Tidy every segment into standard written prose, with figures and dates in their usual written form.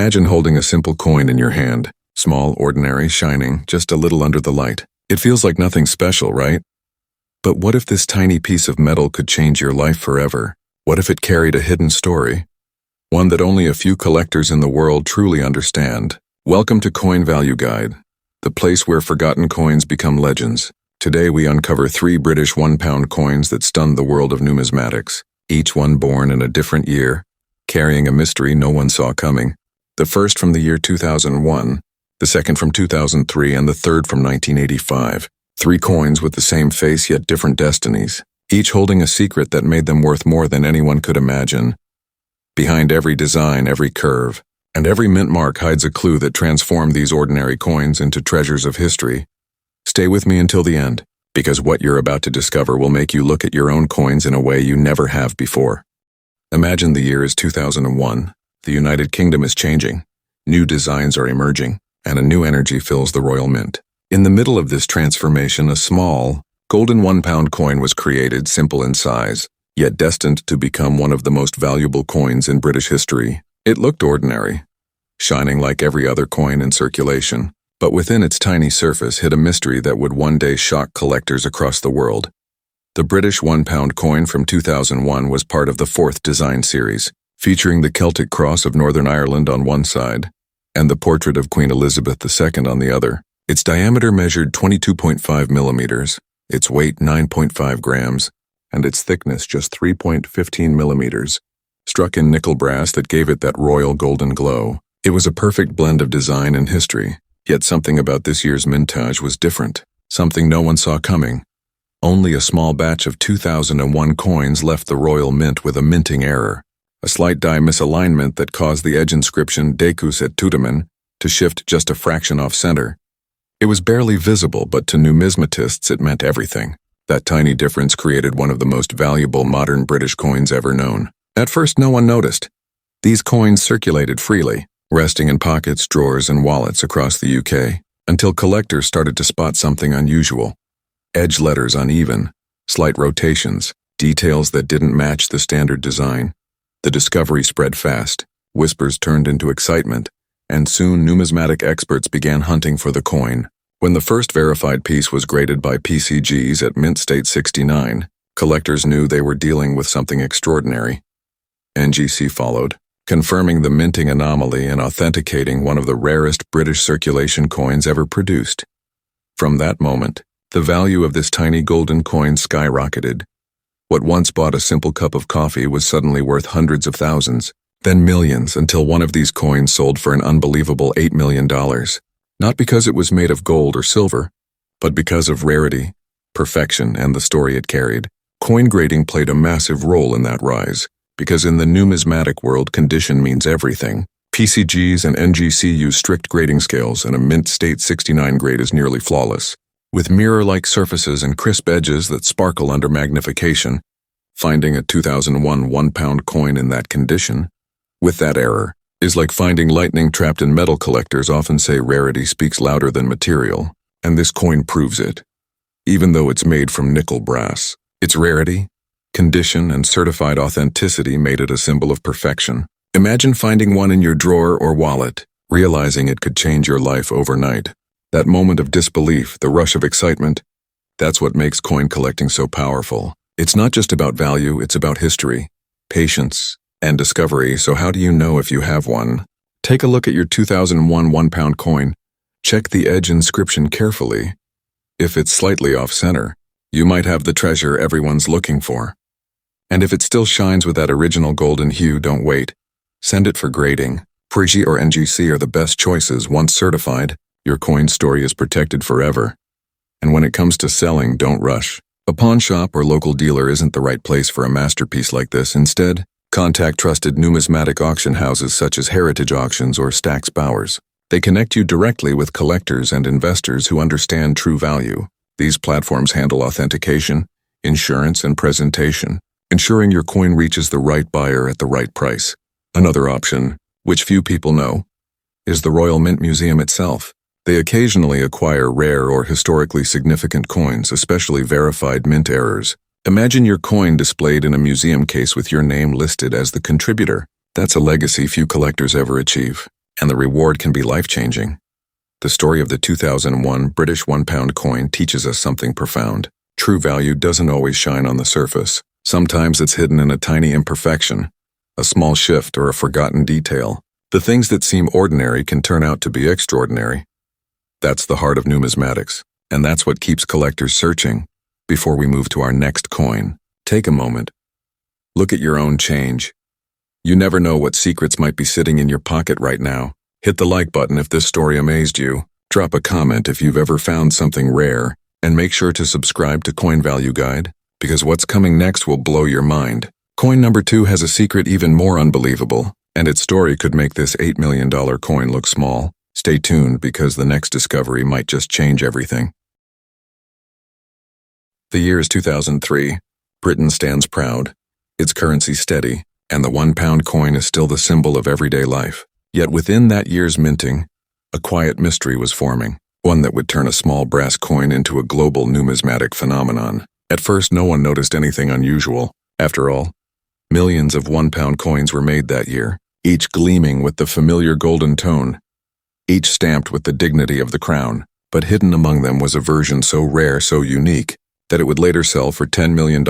Imagine holding a simple coin in your hand, small, ordinary, shining, just a little under the light. It feels like nothing special, right? But what if this tiny piece of metal could change your life forever? What if it carried a hidden story? One that only a few collectors in the world truly understand. Welcome to Coin Value Guide, the place where forgotten coins become legends. Today we uncover 3 British £1 coins that stunned the world of numismatics, each one born in a different year, carrying a mystery no one saw coming. The first from the year 2001, the second from 2003, and the third from 1985. 3 coins with the same face yet different destinies, each holding a secret that made them worth more than anyone could imagine. Behind every design, every curve, and every mint mark hides a clue that transformed these ordinary coins into treasures of history. Stay with me until the end, because what you're about to discover will make you look at your own coins in a way you never have before. Imagine the year is 2001. The United Kingdom is changing. New designs are emerging, and a new energy fills the Royal Mint. In the middle of this transformation, a small, golden £1 coin was created, simple in size, yet destined to become one of the most valuable coins in British history. It looked ordinary, shining like every other coin in circulation, but within its tiny surface hid a mystery that would one day shock collectors across the world. The British £1 coin from 2001 was part of the 4th design series, featuring the Celtic cross of Northern Ireland on one side, and the portrait of Queen Elizabeth II on the other. Its diameter measured 22.5 millimeters, its weight 9.5 grams, and its thickness just 3.15 millimeters, struck in nickel brass that gave it that royal golden glow. It was a perfect blend of design and history, yet something about this year's mintage was different, something no one saw coming. Only a small batch of 2001 coins left the Royal Mint with a minting error, a slight die misalignment that caused the edge inscription Decus et Tudamen to shift just a fraction off center. It was barely visible, but to numismatists it meant everything. That tiny difference created one of the most valuable modern British coins ever known. At first no one noticed. These coins circulated freely, resting in pockets, drawers, and wallets across the UK, until collectors started to spot something unusual. Edge letters uneven, slight rotations, details that didn't match the standard design. The discovery spread fast, whispers turned into excitement, and soon numismatic experts began hunting for the coin. When the first verified piece was graded by PCGs at Mint State 69, collectors knew they were dealing with something extraordinary. NGC followed, confirming the minting anomaly and authenticating one of the rarest British circulation coins ever produced. From that moment, the value of this tiny golden coin skyrocketed. What once bought a simple cup of coffee was suddenly worth hundreds of thousands, then millions, until one of these coins sold for an unbelievable $8 million. Not because it was made of gold or silver, but because of rarity, perfection, and the story it carried. Coin grading played a massive role in that rise, because in the numismatic world, condition means everything. PCGs and NGC use strict grading scales, and a Mint State 69 grade is nearly flawless. With mirror-like surfaces and crisp edges that sparkle under magnification, finding a 2001 £1 coin in that condition, with that error, is like finding lightning trapped in metal. Collectors often say rarity speaks louder than material, and this coin proves it. Even though it's made from nickel brass, its rarity, condition, and certified authenticity made it a symbol of perfection. Imagine finding one in your drawer or wallet, realizing it could change your life overnight. That moment of disbelief, the rush of excitement, that's what makes coin collecting so powerful. It's not just about value, it's about history, patience, and discovery. So how do you know if you have one? Take a look at your 2001 £1 coin. Check the edge inscription carefully. If it's slightly off-center, you might have the treasure everyone's looking for. And if it still shines with that original golden hue, don't wait. Send it for grading. PCG or NGC are the best choices. Once certified, your coin story is protected forever. And when it comes to selling, don't rush. A pawn shop or local dealer isn't the right place for a masterpiece like this. Instead, contact trusted numismatic auction houses such as Heritage Auctions or Stack's Bowers. They connect you directly with collectors and investors who understand true value. These platforms handle authentication, insurance, and presentation, ensuring your coin reaches the right buyer at the right price. Another option, which few people know, is the Royal Mint Museum itself. They occasionally acquire rare or historically significant coins, especially verified mint errors. Imagine your coin displayed in a museum case with your name listed as the contributor. That's a legacy few collectors ever achieve. and the reward can be life-changing. The story of the 2001 British £1 coin teaches us something profound. True value doesn't always shine on the surface. Sometimes it's hidden in a tiny imperfection, a small shift, or a forgotten detail. The things that seem ordinary can turn out to be extraordinary. That's the heart of numismatics, and that's what keeps collectors searching. Before we move to our next coin, take a moment. Look at your own change. You never know what secrets might be sitting in your pocket right now. Hit the like button if this story amazed you. Drop a comment if you've ever found something rare, and make sure to subscribe to Coin Value Guide, because what's coming next will blow your mind. Coin number 2 has a secret even more unbelievable, and its story could make this $8 million coin look small. Stay tuned, because the next discovery might just change everything. The year is 2003. Britain stands proud, its currency steady, and the £1 coin is still the symbol of everyday life. Yet within that year's minting, a quiet mystery was forming, one that would turn a small brass coin into a global numismatic phenomenon. At first, no one noticed anything unusual. After all, millions of £1 coins were made that year, each gleaming with the familiar golden tone, each stamped with the dignity of the crown. But hidden among them was a version so rare, so unique, that it would later sell for $10 million.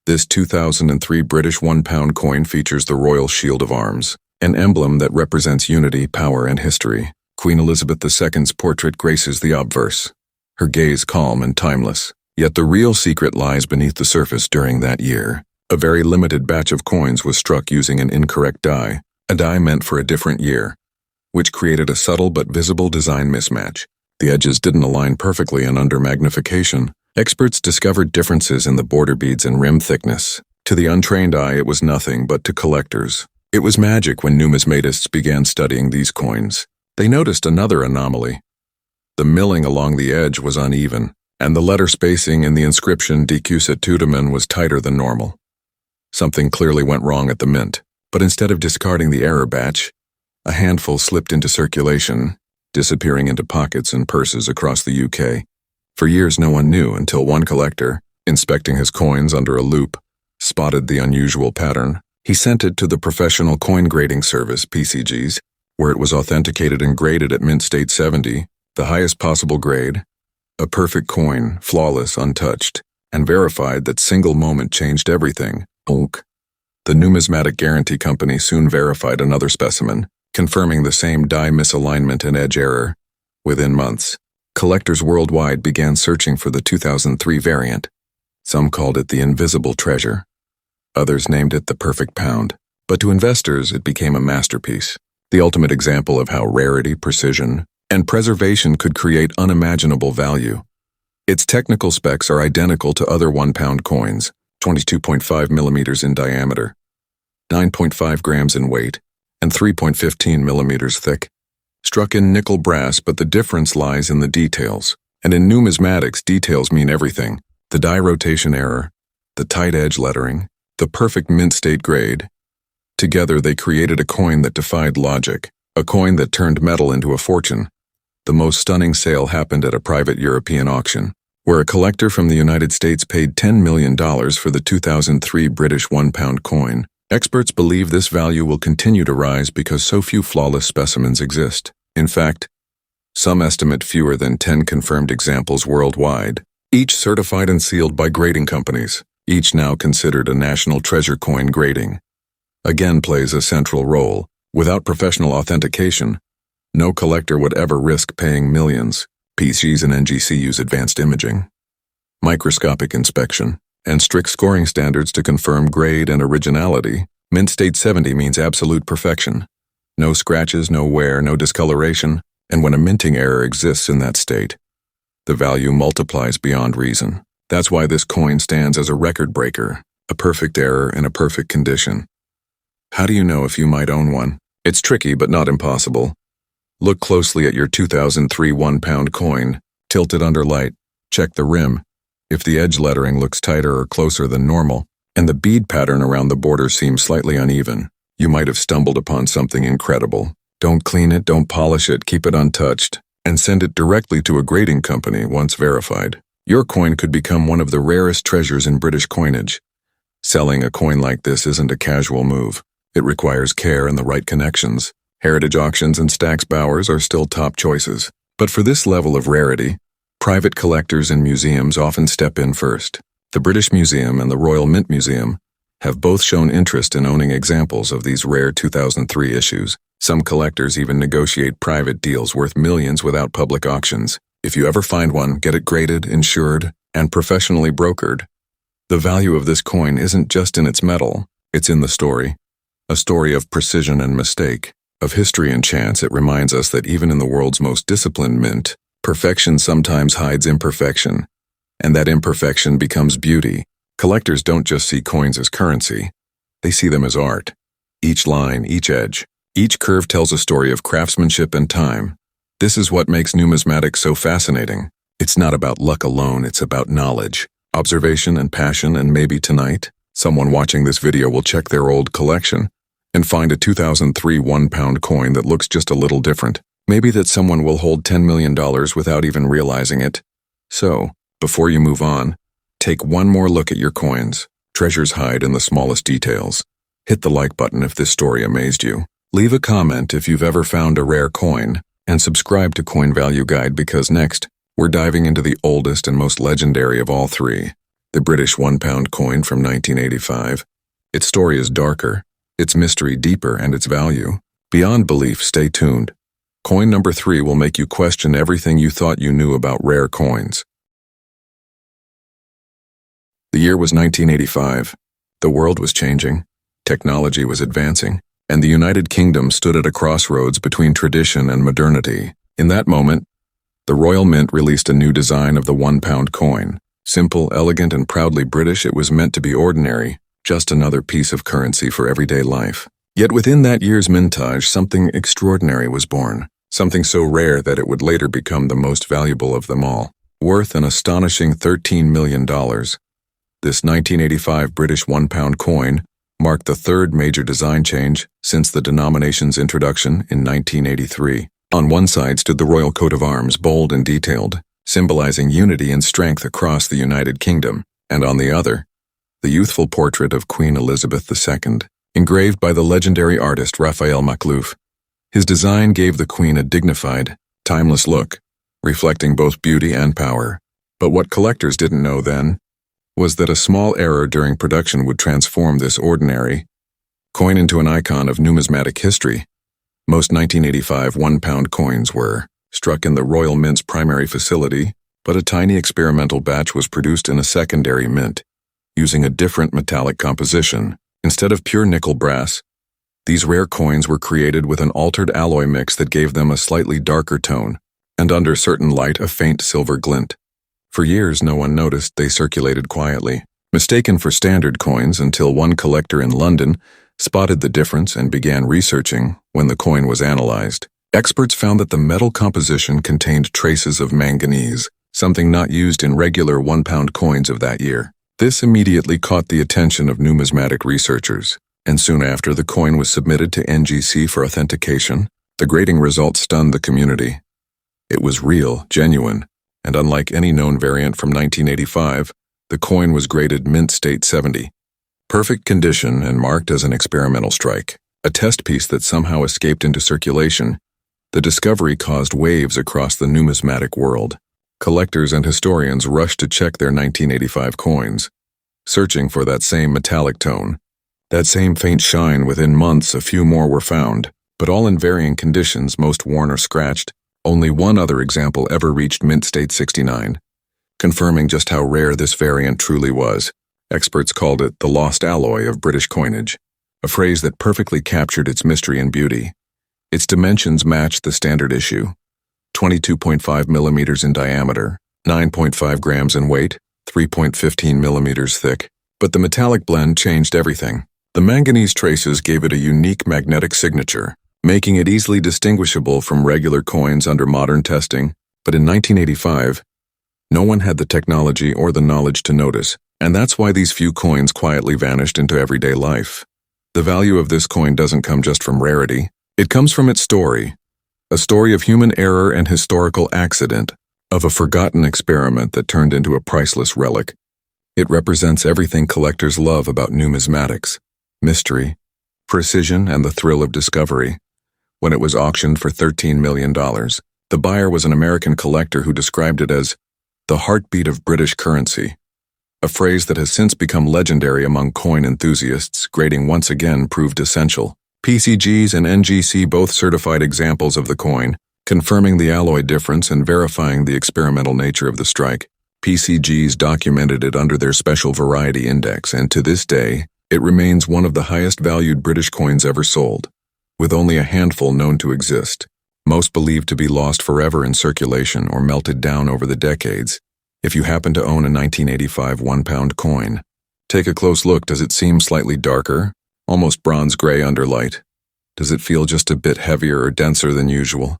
This 2003 British £1 coin features the Royal Shield of Arms, an emblem that represents unity, power, and history. Queen Elizabeth II's portrait graces the obverse, her gaze calm and timeless. Yet the real secret lies beneath the surface. During that year, a very limited batch of coins was struck using an incorrect die, a die meant for a different year, which created a subtle but visible design mismatch. The edges didn't align perfectly, and under magnification, experts discovered differences in the border beads and rim thickness. To the untrained eye, it was nothing, but to collectors, it was magic. When numismatists began studying these coins, they noticed another anomaly. The milling along the edge was uneven, and the letter spacing in the inscription Decusat Tudamen was tighter than normal. Something clearly went wrong at the mint, but instead of discarding the error batch, a handful slipped into circulation, disappearing into pockets and purses across the UK. For years no one knew, until one collector, inspecting his coins under a loupe, spotted the unusual pattern. He sent it to the Professional Coin Grading Service, PCGs, where it was authenticated and graded at Mint State 70, the highest possible grade, a perfect coin, flawless, untouched, and verified that single moment changed everything. The Numismatic Guarantee Company soon verified another specimen, confirming the same die misalignment and edge error. Within months, collectors worldwide began searching for the 2003 variant. Some called it the invisible treasure. Others named it the perfect pound. But to investors, it became a masterpiece, the ultimate example of how rarity, precision, and preservation could create unimaginable value. Its technical specs are identical to other £1 coins, 22.5 millimeters in diameter, 9.5 grams in weight, and 3.15 millimeters thick. Struck in nickel brass, but the difference lies in the details. And in numismatics, details mean everything. The die rotation error, the tight edge lettering, the perfect mint state grade. Together they created a coin that defied logic, a coin that turned metal into a fortune. The most stunning sale happened at a private European auction, where a collector from the United States paid $10 million for the 2003 British £1 coin. Experts believe this value will continue to rise because so few flawless specimens exist. In fact, some estimate fewer than 10 confirmed examples worldwide, each certified and sealed by grading companies, each now considered a national treasure. Coin grading again plays a central role. Without professional authentication, no collector would ever risk paying millions. PCs and NGC use advanced imaging, microscopic inspection, and strict scoring standards to confirm grade and originality. Mint State 70 means absolute perfection. No scratches, no wear, no discoloration, and when a minting error exists in that state, the value multiplies beyond reason. That's why this coin stands as a record breaker, a perfect error in a perfect condition. How do you know if you might own one? It's tricky but not impossible. Look closely at your 2003 £1 coin, tilt it under light, check the rim. If the edge lettering looks tighter or closer than normal, and the bead pattern around the border seems slightly uneven, you might have stumbled upon something incredible. Don't clean it, don't polish it, keep it untouched, and send it directly to a grading company once verified. Your coin could become one of the rarest treasures in British coinage. Selling a coin like this isn't a casual move. It requires care and the right connections. Heritage auctions and Stack's Bowers are still top choices. But for this level of rarity, private collectors and museums often step in first. The British Museum and the Royal Mint Museum have both shown interest in owning examples of these rare 2003 issues. Some collectors even negotiate private deals worth millions without public auctions. If you ever find one, get it graded, insured, and professionally brokered. The value of this coin isn't just in its metal, it's in the story. A story of precision and mistake, of history and chance. It reminds us that even in the world's most disciplined mint, perfection sometimes hides imperfection, and that imperfection becomes beauty. Collectors don't just see coins as currency, they see them as art. Each line, each edge, each curve tells a story of craftsmanship and time. This is what makes numismatics so fascinating. It's not about luck alone, it's about knowledge, observation and passion, and maybe tonight, someone watching this video will check their old collection and find a 2003 1-pound coin that looks just a little different. Maybe that someone will hold $10 million without even realizing it. So, before you move on, take one more look at your coins. Treasures hide in the smallest details. Hit the like button if this story amazed you. Leave a comment if you've ever found a rare coin, and subscribe to Coin Value Guide because next, we're diving into the oldest and most legendary of all three, the British 1-pound coin from 1985. Its story is darker, its mystery deeper, and its value beyond belief. Stay tuned. Coin number 3 will make you question everything you thought you knew about rare coins. The year was 1985. The world was changing, technology was advancing, and the United Kingdom stood at a crossroads between tradition and modernity. In that moment, the Royal Mint released a new design of the 1-pound coin. Simple, elegant, and proudly British, it was meant to be ordinary, just another piece of currency for everyday life. Yet within that year's mintage, something extraordinary was born, something so rare that it would later become the most valuable of them all, worth an astonishing $13 million. This 1985 British 1-pound coin marked the third major design change since the denomination's introduction in 1983. On one side stood the royal coat of arms, bold and detailed, symbolizing unity and strength across the United Kingdom, and on the other, the youthful portrait of Queen Elizabeth II, engraved by the legendary artist Raphael Maklouf. His design gave the Queen a dignified, timeless look, reflecting both beauty and power. But what collectors didn't know then was that a small error during production would transform this ordinary coin into an icon of numismatic history. Most 1985 1-pound coins were struck in the Royal Mint's primary facility, but a tiny experimental batch was produced in a secondary mint, using a different metallic composition. Instead of pure nickel brass, these rare coins were created with an altered alloy mix that gave them a slightly darker tone, and under certain light a faint silver glint. For years no one noticed, they circulated quietly, mistaken for standard coins until one collector in London spotted the difference and began researching. When the coin was analyzed, experts found that the metal composition contained traces of manganese, something not used in regular 1-pound coins of that year. This immediately caught the attention of numismatic researchers, and soon after the coin was submitted to NGC for authentication. The grading results stunned the community. It was real, genuine, and unlike any known variant from 1985, the coin was graded Mint State 70. Perfect condition and marked as an experimental strike, a test piece that somehow escaped into circulation. The discovery caused waves across the numismatic world. Collectors and historians rushed to check their 1985 coins, searching for that same metallic tone, that same faint shine. Within months, a few more were found, but all in varying conditions, most worn or scratched. Only one other example ever reached Mint State 69, confirming just how rare this variant truly was. Experts called it the lost alloy of British coinage, a phrase that perfectly captured its mystery and beauty. Its dimensions matched the standard issue, 22.5 millimeters in diameter, 9.5 grams in weight, 3.15 millimeters thick. But the metallic blend changed everything. The manganese traces gave it a unique magnetic signature, making it easily distinguishable from regular coins under modern testing. But in 1985, no one had the technology or the knowledge to notice, and that's why these few coins quietly vanished into everyday life. The value of this coin doesn't come just from rarity, it comes from its story. A story of human error and historical accident, of a forgotten experiment that turned into a priceless relic. It represents everything collectors love about numismatics: mystery, precision, and the thrill of discovery. when it was auctioned for $13 million. The buyer was an American collector who described it as the heartbeat of British currency, a phrase that has since become legendary among coin enthusiasts. Grading once again proved essential. PCGs and NGC both certified examples of the coin, confirming the alloy difference and verifying the experimental nature of the strike. PCGs documented it under their special variety index, and to this day, it remains one of the highest valued British coins ever sold, with only a handful known to exist, most believed to be lost forever in circulation or melted down over the decades. If you happen to own a 1985 1-pound coin, take a close look. Does it seem slightly darker, almost bronze gray under light? Does it feel just a bit heavier or denser than usual?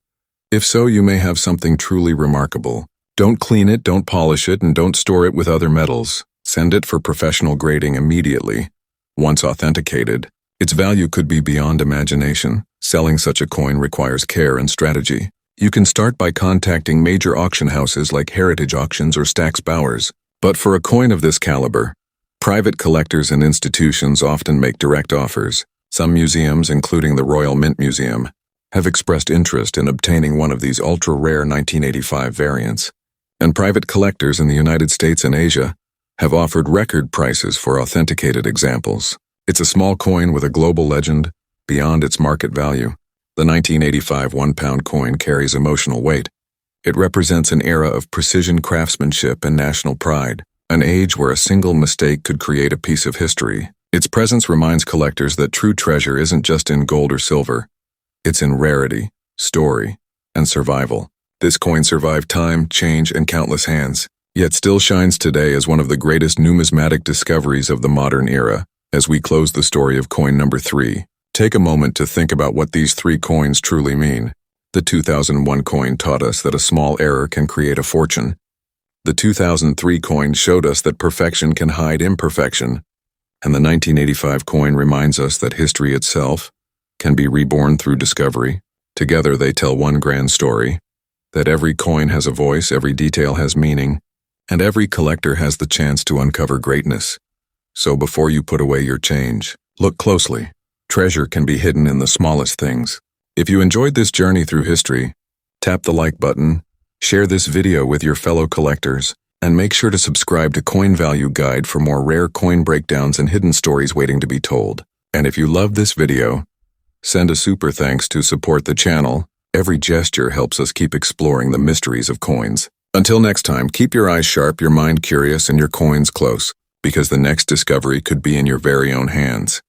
If so, you may have something truly remarkable. Don't clean it, don't polish it, and don't store it with other metals. Send it for professional grading immediately. Once authenticated, its value could be beyond imagination. Selling such a coin requires care and strategy. You can start by contacting major auction houses like Heritage Auctions or Stack's Bowers. But for a coin of this caliber, private collectors and institutions often make direct offers. Some museums, including the Royal Mint Museum, have expressed interest in obtaining one of these ultra-rare 1985 variants. And private collectors in the United States and Asia have offered record prices for authenticated examples. It's a small coin with a global legend beyond its market value. The 1985 1-pound coin carries emotional weight. It represents an era of precision craftsmanship and national pride, an age where a single mistake could create a piece of history. Its presence reminds collectors that true treasure isn't just in gold or silver. It's in rarity, story, and survival. This coin survived time, change, and countless hands, yet still shines today as one of the greatest numismatic discoveries of the modern era. As we close the story of coin number 3, take a moment to think about what these 3 coins truly mean. The 2001 coin taught us that a small error can create a fortune. The 2003 coin showed us that perfection can hide imperfection. And the 1985 coin reminds us that history itself can be reborn through discovery. Together they tell one grand story, that every coin has a voice, every detail has meaning, and every collector has the chance to uncover greatness. So before you put away your change, look closely. Treasure can be hidden in the smallest things. If you enjoyed this journey through history, tap the like button, share this video with your fellow collectors, and make sure to subscribe to Coin Value Guide for more rare coin breakdowns and hidden stories waiting to be told. And if you loved this video, send a super thanks to support the channel. Every gesture helps us keep exploring the mysteries of coins. Until next time, keep your eyes sharp, your mind curious, and your coins close, because the next discovery could be in your very own hands.